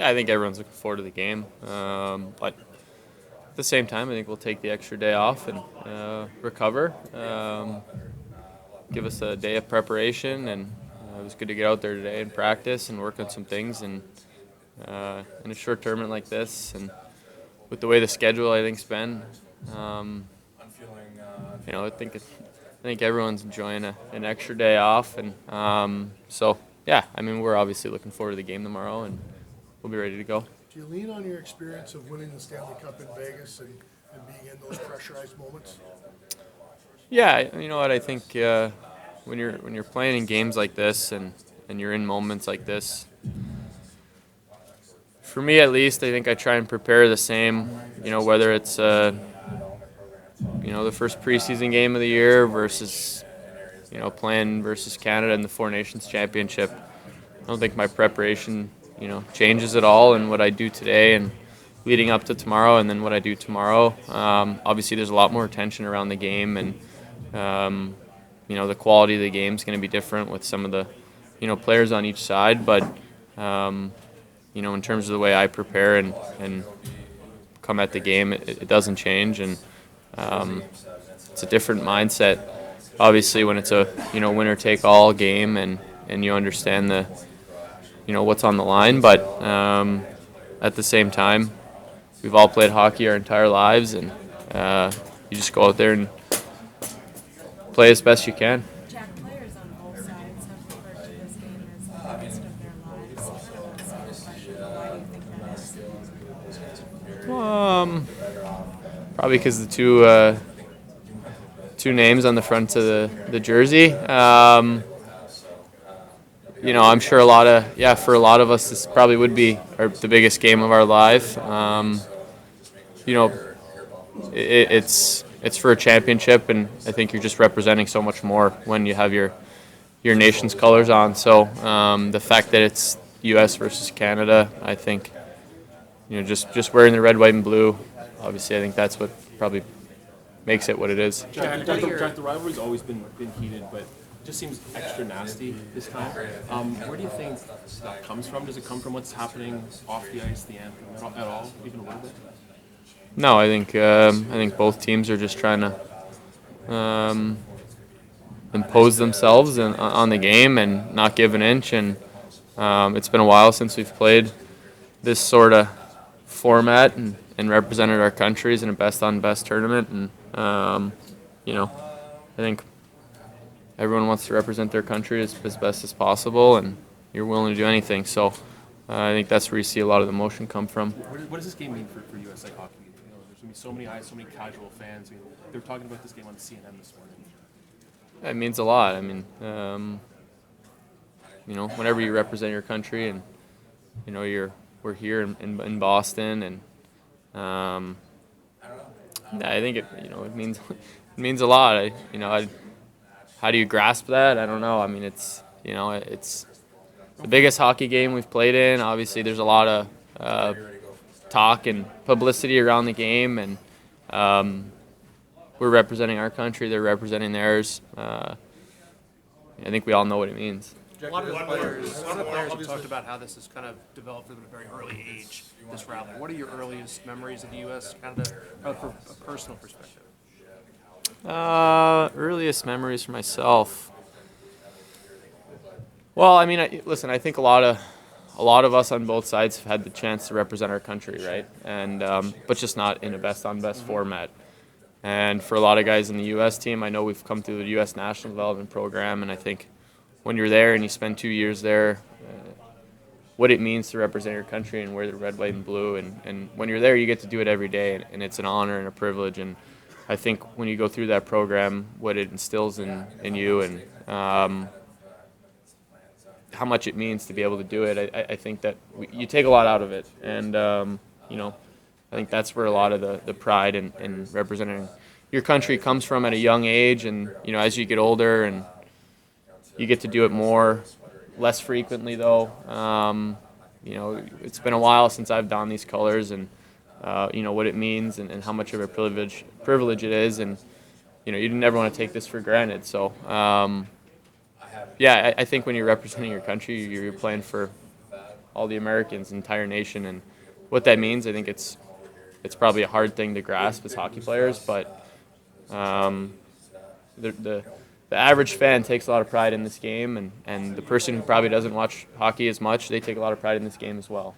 Yeah, I think everyone's looking forward to the game. But at the same time, I think we'll take the extra day off and recover. Give us a day of preparation, and it was good to get out there today and practice and work on some things. And in a short tournament like this, and with the way the schedule I think's been, I think everyone's enjoying an extra day off, and so yeah, I mean we're obviously looking forward to the game tomorrow, and we'll be ready to go. Do you lean on your experience of winning the Stanley Cup in Vegas and being in those pressurized moments? Yeah, you know what I think when you're playing in games like this and you're in moments like this, for me at least, I think I try and prepare the same. You know, whether it's the first preseason game of the year versus playing versus Canada in the Four Nations Championship. I don't think my preparation changes at all in what I do today and leading up to tomorrow, and then what I do tomorrow. Obviously, there's a lot more tension around the game, and the quality of the game is going to be different with some of the players on each side. But in terms of the way I prepare and come at the game, it doesn't change, and it's a different mindset. Obviously, when it's a winner take all game, and you understand the what's on the line, but at the same time, we've all played hockey our entire lives, and you just go out there and play as best you can. Jack, players on both sides have referred to this game as the biggest of their lives. Why do you think that is? Probably because the two names on the front of the jersey. I'm sure for a lot of us, this probably would be the biggest game of our life. It's for a championship, and I think you're just representing so much more when you have your nation's colors on. So the fact that it's U.S. versus Canada, I think, just wearing the red, white, and blue, obviously I think that's what probably makes it what it is. Jack, the rivalry's always been heated, but just seems extra nasty this time. Where do you think that comes from? Does it come from what's happening off the ice, the anthem, at all, even a little bit? No, I think both teams are just trying to impose themselves on the game and not give an inch. And it's been a while since we've played this sort of format and represented our countries in a best-on-best tournament. And I think everyone wants to represent their country as best as possible, and you're willing to do anything. So I think that's where you see a lot of the emotion come from. What does this game mean for USA hockey? There's going to be so many eyes, so many casual fans. They were talking about this game on CNN this morning. It means a lot. I mean, whenever you represent your country, and we're here in Boston, and I think it means a lot. How do you grasp that? I don't know. I mean, it's the biggest hockey game we've played in. Obviously, there's a lot of talk and publicity around the game, and we're representing our country. They're representing theirs. I think we all know what it means. A lot of the players have talked about how this has kind of developed at a very early age, this rally. What are your earliest memories of the U.S., kind of from a personal perspective? Earliest memories for myself. Well, I mean, listen, I think a lot of us on both sides have had the chance to represent our country, right? And but just not in a best-on-best format. And for a lot of guys in the U.S. team, I know we've come through the U.S. National Development Program, and I think when you're there and you spend 2 years there, what it means to represent your country and wear the red, white, and blue. And when you're there, you get to do it every day, and it's an honor and a privilege. And I think when you go through that program, what it instills in you, and how much it means to be able to do it, I think that you take a lot out of it. And, I think that's where a lot of the pride in representing your country comes from at a young age. And, as you get older and you get to do it less frequently though. It's been a while since I've donned these colors, and what it means and how much of a privilege it is, and you never want to take this for granted. So I think when you're representing your country, you're playing for all the Americans, the entire nation, and what that means. I think it's probably a hard thing to grasp as hockey players, but the average fan takes a lot of pride in this game, and the person who probably doesn't watch hockey as much, they take a lot of pride in this game as well.